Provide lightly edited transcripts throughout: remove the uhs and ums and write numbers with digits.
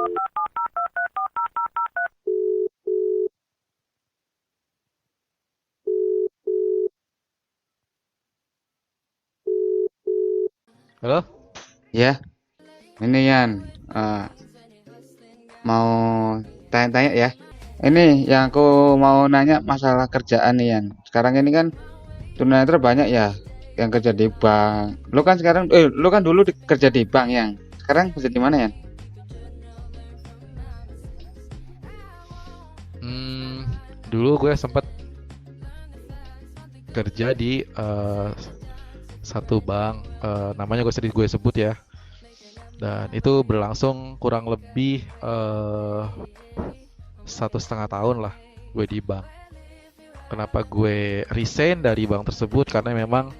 Halo? Ya, ini Yan, eh, mau tanya-tanya ya. Ini yang aku mau nanya masalah kerjaan nih Yan. Sekarang ini kan tunanetra banyak ya yang kerja di bank. Lu kan dulu kerja di bank yang. Sekarang kerja di mana Yan? Hmm, Dulu gue sempat kerja di satu bank, namanya gue sebut ya. Dan itu berlangsung kurang lebih 1,5 tahun lah gue di bank. Kenapa gue resign dari bank tersebut? Karena memang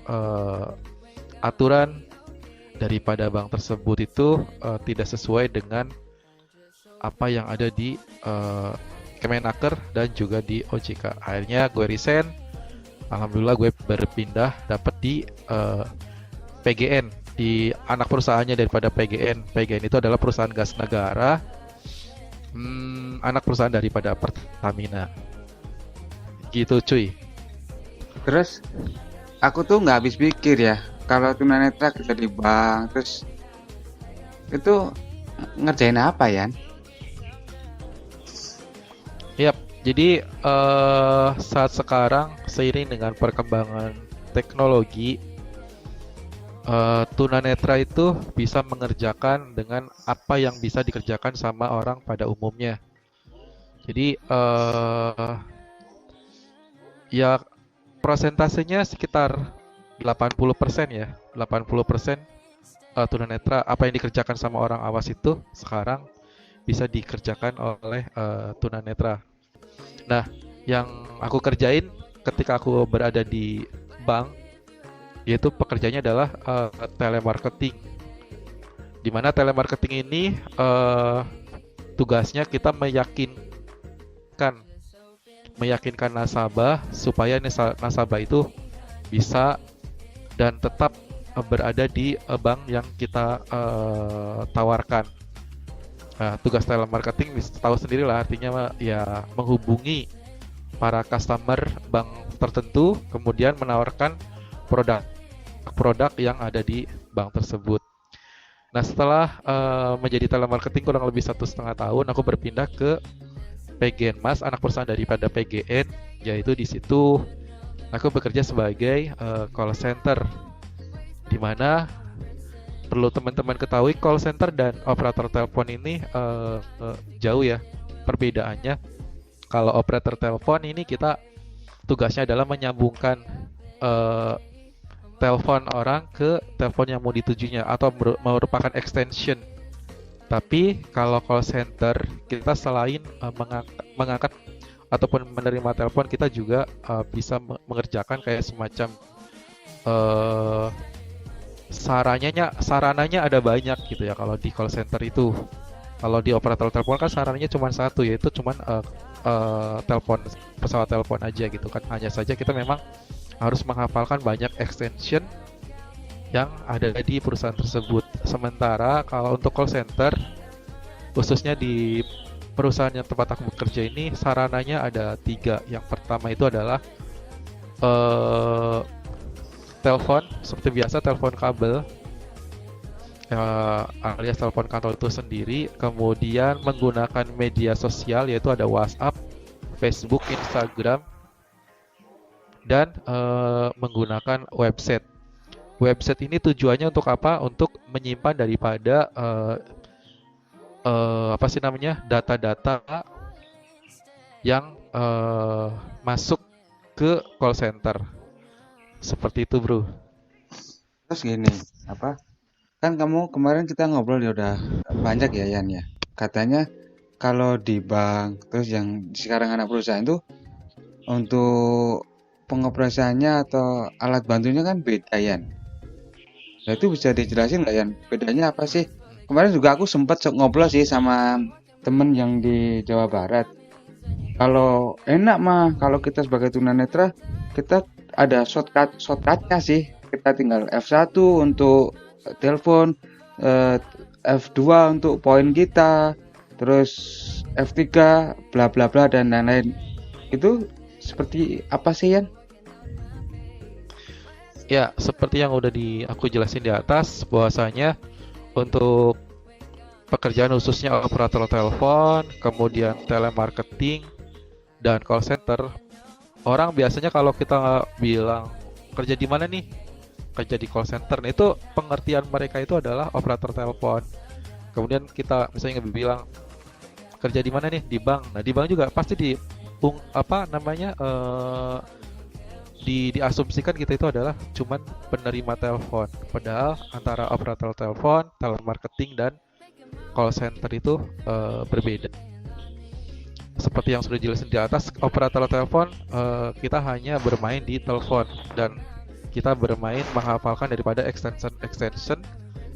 aturan daripada bank tersebut itu tidak sesuai dengan apa yang ada di Kemenaker dan juga di OJK. Akhirnya gue resign. Alhamdulillah gue berpindah dapat di PGN, di anak perusahaannya daripada PGN. PGN itu adalah perusahaan gas negara, anak perusahaan daripada Pertamina. Gitu cuy. Terus aku tuh nggak habis pikir ya, kalau tunanetra kerja di bank, terus itu ngerjain apa Yan? Yap, jadi saat sekarang seiring dengan perkembangan teknologi, tunanetra itu bisa mengerjakan dengan apa yang bisa dikerjakan sama orang pada umumnya. Jadi ya prosentasenya sekitar 80% ya. 80% tunanetra apa yang dikerjakan sama orang awas itu sekarang bisa dikerjakan oleh tunanetra. Nah, yang aku kerjain ketika aku berada di bank yaitu pekerjaannya adalah telemarketing. Di mana telemarketing ini tugasnya kita meyakinkan nasabah supaya nasabah itu bisa dan tetap berada di bank yang kita tawarkan. Nah, tugas telemarketing tahu sendiri lah artinya ya menghubungi para customer bank tertentu kemudian menawarkan produk-produk yang ada di bank tersebut. Nah, setelah menjadi telemarketing kurang lebih 1,5 tahun, aku berpindah ke PGN Mas, anak perusahaan daripada PGN, yaitu di situ aku bekerja sebagai call center, di mana perlu teman-teman ketahui call center dan operator telepon ini jauh ya perbedaannya. Kalau operator telepon ini kita tugasnya adalah menyambungkan eh, telepon orang ke telepon yang mau ditujunya atau merupakan extension. Tapi kalau call center kita selain mengangkat ataupun menerima telepon kita juga bisa mengerjakan kayak semacam eh, sarananya ada banyak gitu ya kalau di call center itu. Kalau di operator telepon kan sarannya cuma satu yaitu cuma telepon pesawat telepon aja gitu kan. Hanya saja kita memang harus menghafalkan banyak extension yang ada di perusahaan tersebut. Sementara kalau untuk call center, khususnya di perusahaan yang tempat aku bekerja ini, sarananya ada tiga. Yang pertama itu adalah eh, telepon, seperti biasa telepon kabel, alias telepon kantor itu sendiri. Kemudian menggunakan media sosial, yaitu ada WhatsApp, Facebook, Instagram, dan menggunakan website. Website ini tujuannya untuk apa? Untuk menyimpan daripada apa sih namanya data-data yang masuk ke call center. Seperti itu, bro. Terus gini, apa? Kan kamu kemarin kita ngobrol ya udah banyak ya Yan ya. Katanya kalau di bank terus yang sekarang anak perusahaan itu untuk pengoperasiannya atau alat bantunya kan beda Yan. Nah itu bisa dijelasin nggak Yan? Bedanya apa sih? Kemarin juga aku sempat ngobrol sih sama temen yang di Jawa Barat. Kalau enak mah kalau kita sebagai tunanetra kita ada shortcutnya sih. Kita tinggal F1 untuk telepon, eh, F2 untuk poin kita. terus F3 bla bla bla dan lain-lain. Itu seperti apa sih, Yan? Ya, seperti yang udah aku jelasin di atas, bahwasanya untuk pekerjaan khususnya operator telepon, kemudian telemarketing, dan call center, orang biasanya kalau kita bilang kerja di mana nih? Kerja di call center. Nah, itu pengertian mereka itu adalah operator telepon. Kemudian kita misalnya bilang kerja di mana nih? Di bank. Nah, di bank juga pasti diasumsikan kita itu adalah cuman penerima telepon. Padahal antara operator telepon, telemarketing, dan call center itu berbeda. Seperti yang sudah dijelasin di atas, operator telepon kita hanya bermain di telepon dan kita bermain menghafalkan daripada extension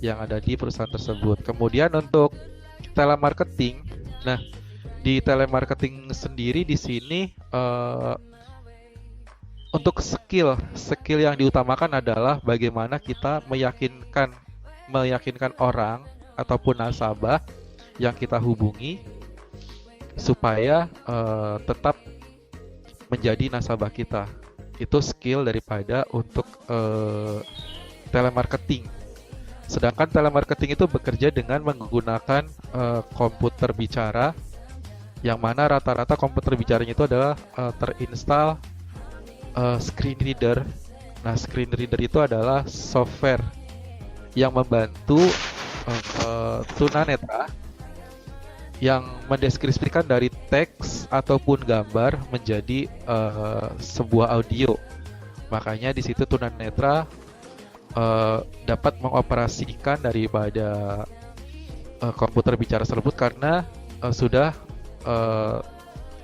yang ada di perusahaan tersebut. Kemudian untuk telemarketing, nah di telemarketing sendiri di sini untuk skill yang diutamakan adalah bagaimana kita meyakinkan orang ataupun nasabah yang kita hubungi supaya tetap menjadi nasabah kita. Itu skill daripada untuk telemarketing. Sedangkan telemarketing itu bekerja dengan menggunakan komputer bicara, yang mana rata-rata komputer bicaranya itu adalah terinstall screen reader. Nah, screen reader itu adalah software yang membantu tunanetra yang mendeskripsikan dari teks ataupun gambar menjadi sebuah audio. Makanya di situ tunanetra dapat mengoperasikan daripada komputer bicara tersebut karena sudah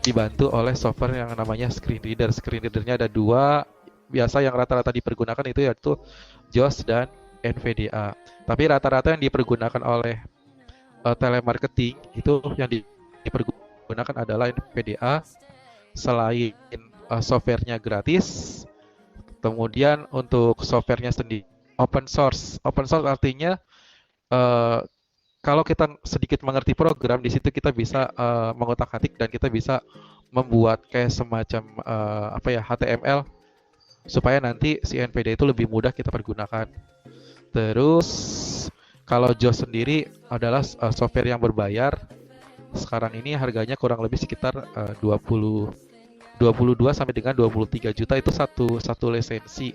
dibantu oleh software yang namanya screen reader. Screen readernya ada dua, biasa yang rata-rata dipergunakan itu yaitu JOS dan NVDA. Tapi rata-rata yang dipergunakan oleh telemarketing itu yang dipergunakan adalah NVDA. Selain softwarenya gratis, kemudian untuk softwarenya sendiri open source. Open source artinya kalau kita sedikit mengerti program, di situ kita bisa mengotak-atik dan kita bisa membuat kayak semacam HTML supaya nanti si NVDA itu lebih mudah kita pergunakan. Terus kalau JOS sendiri adalah software yang berbayar. Sekarang ini harganya kurang lebih sekitar 22 sampai dengan 23 juta itu satu lisensi.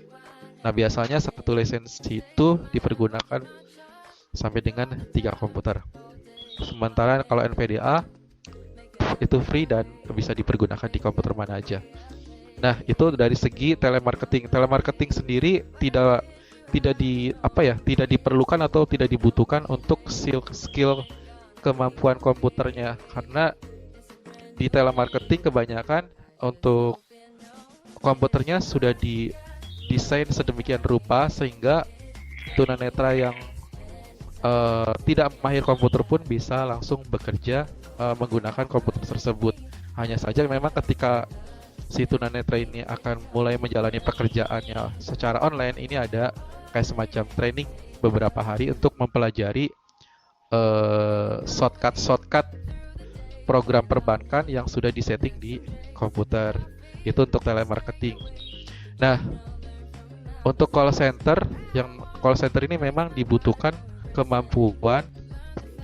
Nah, biasanya satu lisensi itu dipergunakan sampai dengan 3 komputer. Sementara kalau NVDA itu free dan bisa dipergunakan di komputer mana aja. Nah, itu dari segi telemarketing. Telemarketing sendiri tidak diperlukan atau tidak dibutuhkan untuk skill kemampuan komputernya, karena di telemarketing kebanyakan untuk komputernya sudah didesain sedemikian rupa sehingga tunanetra yang tidak mahir komputer pun bisa langsung bekerja menggunakan komputer tersebut. Hanya saja memang ketika si tunanetra ini akan mulai menjalani pekerjaannya secara online, ini ada kayak semacam training beberapa hari untuk mempelajari shortcut program perbankan yang sudah disetting di komputer. Itu untuk telemarketing. Nah, untuk call center ini memang dibutuhkan kemampuan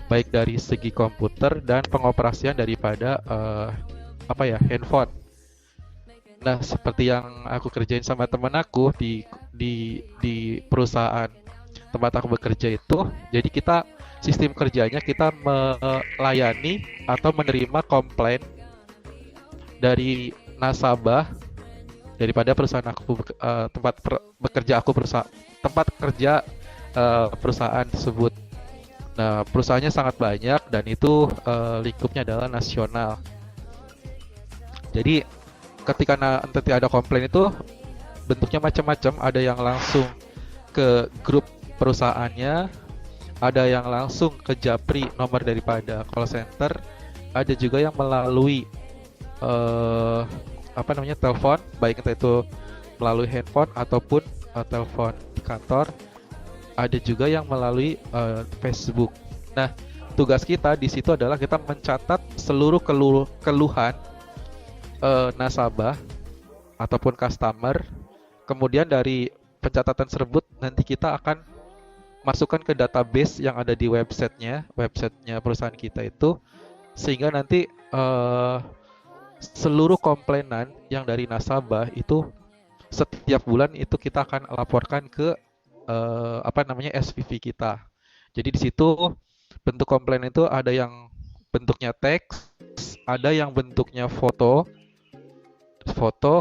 baik dari segi komputer dan pengoperasian daripada handphone. Nah, seperti yang aku kerjain sama teman aku di perusahaan tempat aku bekerja itu, jadi kita sistem kerjanya kita melayani atau menerima komplain dari nasabah daripada perusahaan aku tempat kerja perusahaan tersebut. Nah, perusahaannya sangat banyak dan itu lingkupnya adalah nasional. Jadi ketika nanti ada komplain itu bentuknya macam-macam, ada yang langsung ke grup perusahaannya, ada yang langsung ke japri nomor daripada call center, ada juga yang melalui telepon, baik itu melalui handphone ataupun telepon di kantor, ada juga yang melalui Facebook. Nah, tugas kita di situ adalah kita mencatat seluruh keluhan nasabah ataupun customer. Kemudian dari pencatatan tersebut nanti kita akan masukkan ke database yang ada di websitenya perusahaan kita itu, sehingga nanti seluruh komplainan yang dari nasabah itu setiap bulan itu kita akan laporkan ke SPV kita. Jadi di situ bentuk komplain itu ada yang bentuknya teks, ada yang bentuknya foto,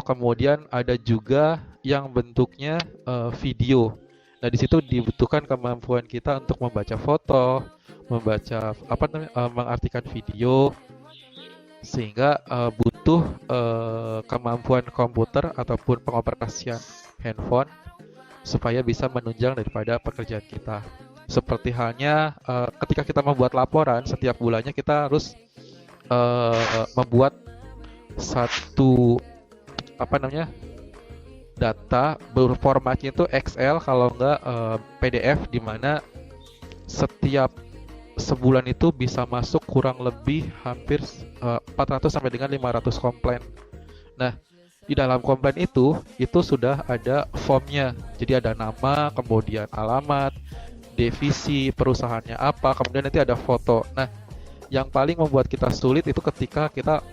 kemudian ada juga yang bentuknya video. Nah, di situ dibutuhkan kemampuan kita untuk membaca foto, mengartikan video, sehingga butuh kemampuan komputer ataupun pengoperasian handphone supaya bisa menunjang daripada pekerjaan kita. Seperti halnya ketika kita membuat laporan setiap bulannya, kita harus membuat satu data berformatnya itu Excel, kalau enggak PDF, di mana setiap sebulan itu bisa masuk kurang lebih hampir 400 sampai dengan 500 komplain. Nah, di dalam komplain itu sudah ada formnya. Jadi ada nama, kemudian alamat, divisi, perusahaannya apa, kemudian nanti ada foto. Nah, yang paling membuat kita sulit itu ketika kita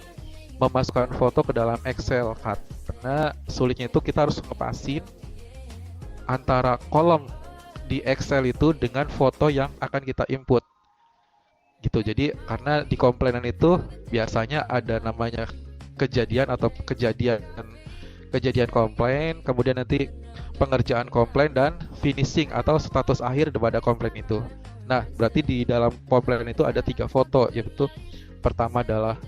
memasukkan foto ke dalam Excel, karena sulitnya itu kita harus ngepasin antara kolom di Excel itu dengan foto yang akan kita input gitu. Jadi karena di komplainan itu biasanya ada namanya kejadian komplain, kemudian nanti pengerjaan komplain, dan finishing atau status akhir daripada komplain itu. Nah, berarti di dalam komplain itu ada 3 foto, yaitu pertama adalah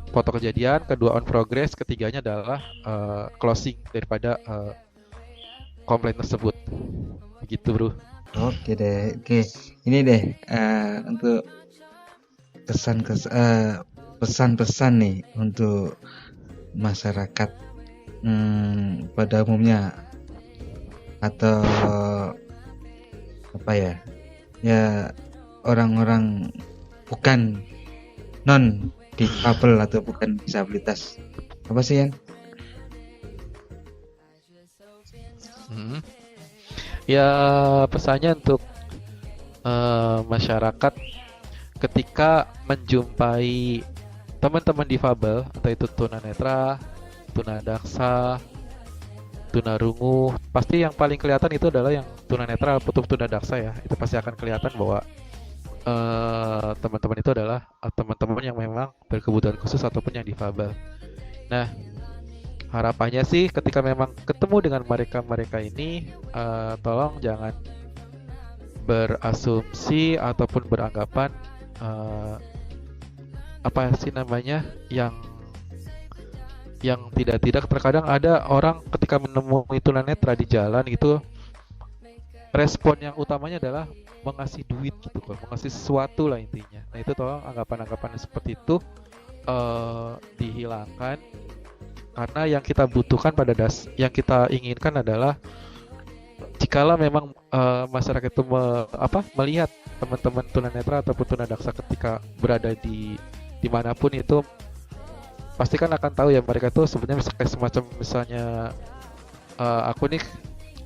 foto kejadian, kedua on progress, ketiganya adalah closing daripada komplain tersebut. Begitu, Bro. Oke deh, oke. Ini deh untuk pesan-pesan nih untuk masyarakat pada umumnya, atau ya orang-orang bukan non difabel atau bukan disabilitas. Apa sih, Yan? Ya, pesannya untuk masyarakat ketika menjumpai teman-teman difabel, entah itu tunanetra, tunadaksa, tunarungu, pasti yang paling kelihatan itu adalah yang tunanetra atau tunadaksa ya. Itu pasti akan kelihatan bahwa teman-teman itu adalah teman-teman yang memang berkebutuhan khusus ataupun yang difabel. Nah, harapannya sih ketika memang ketemu dengan mereka ini, tolong jangan berasumsi ataupun beranggapan yang tidak. Terkadang ada orang ketika menemui tunanetra di jalan gitu, respon yang utamanya adalah mengasih duit gitu kok, mengasih sesuatu lah intinya. Nah, itu tolong anggapan-anggapan seperti itu dihilangkan, karena yang kita butuhkan yang kita inginkan adalah jikalau memang masyarakat itu melihat teman-teman tunanetra ataupun tunadaksa ketika berada di dimanapun itu, pasti kan akan tahu ya mereka itu sebenarnya kayak semacam misalnya aku nih,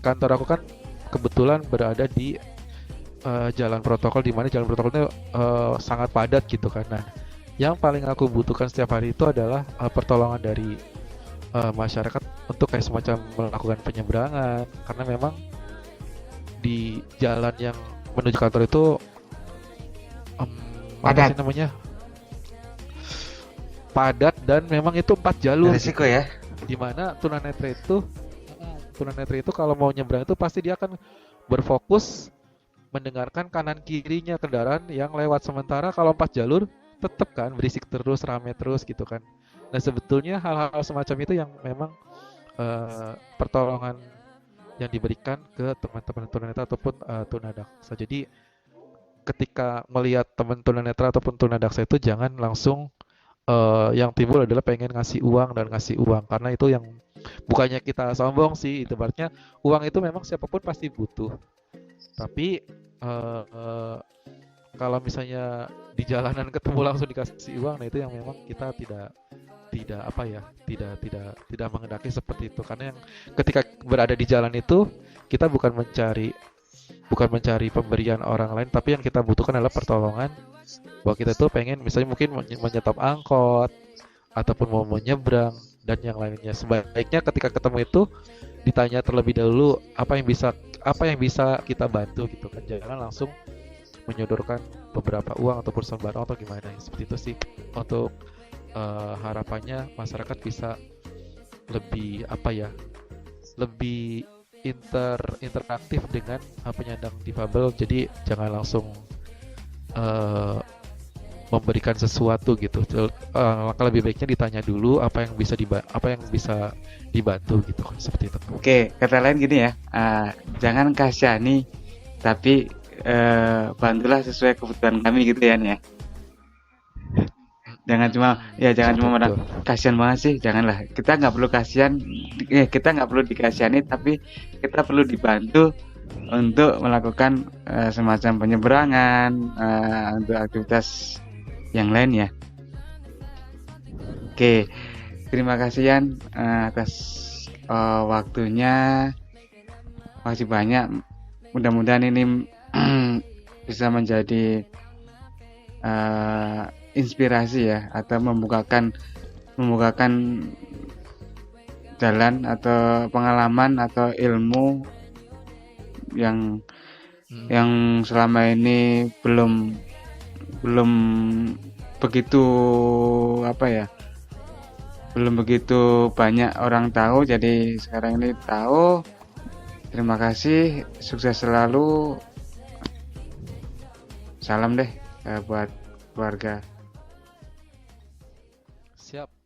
kantor aku kan kebetulan berada di jalan protokol, di mana jalan protokolnya sangat padat gitu kan. Nah, yang paling aku butuhkan setiap hari itu adalah pertolongan dari masyarakat untuk kayak semacam melakukan penyeberangan, karena memang di jalan yang menuju kantor itu padat, padat, dan memang itu 4 jalur. Risiko ya. Dimana tunanetra itu kalau mau nyebrang itu pasti dia akan berfokus mendengarkan kanan kirinya kendaraan yang lewat, sementara kalau 4 jalur tetap kan berisik terus, rame terus gitu kan. Nah, sebetulnya hal-hal semacam itu yang memang pertolongan yang diberikan ke teman-teman tunanetra ataupun tunadaksa. Jadi ketika melihat teman tunanetra ataupun tunadaksa itu jangan langsung yang timbul adalah pengen ngasih uang, karena itu yang bukannya kita sombong sih, itu berarti uang itu memang siapapun pasti butuh, tapi kalau misalnya di jalanan ketemu langsung dikasih uang, nah itu yang memang kita tidak apa ya, tidak mengendaki seperti itu, karena yang ketika berada di jalan itu kita bukan mencari pemberian orang lain, tapi yang kita butuhkan adalah pertolongan, bahwa kita tuh pengen misalnya mungkin menyetop angkot ataupun mau menyeberang dan yang lainnya. Sebaiknya ketika ketemu itu ditanya terlebih dahulu apa yang bisa kita bantu gitu kan. Jangan langsung menyodorkan beberapa uang ataupun sembako atau gimana. Seperti itu sih untuk harapannya masyarakat bisa lebih apa ya, lebih interaktif dengan penyandang difabel. Jadi jangan langsung eh, memberikan sesuatu gitu. Maka lebih baiknya ditanya dulu apa yang bisa dibantu gitu kan, seperti itu. Oke, kata lain gini ya, jangan kasihani, tapi bantulah sesuai kebutuhan kami gitu ya, nih ya. Jangan cuma Betul. kasihan banget sih, janganlah. Kita nggak perlu kasihan, kita nggak perlu dikasihani, tapi kita perlu dibantu untuk melakukan semacam penyeberangan, untuk aktivitas yang lain ya. Oke, terima kasih Yan atas waktunya, masih banyak. Mudah-mudahan ini bisa menjadi inspirasi ya, atau membukakan jalan atau pengalaman atau ilmu yang selama ini belum begitu belum begitu banyak orang tahu, jadi sekarang ini tahu. Terima kasih, sukses selalu, salam deh buat keluarga. Siap.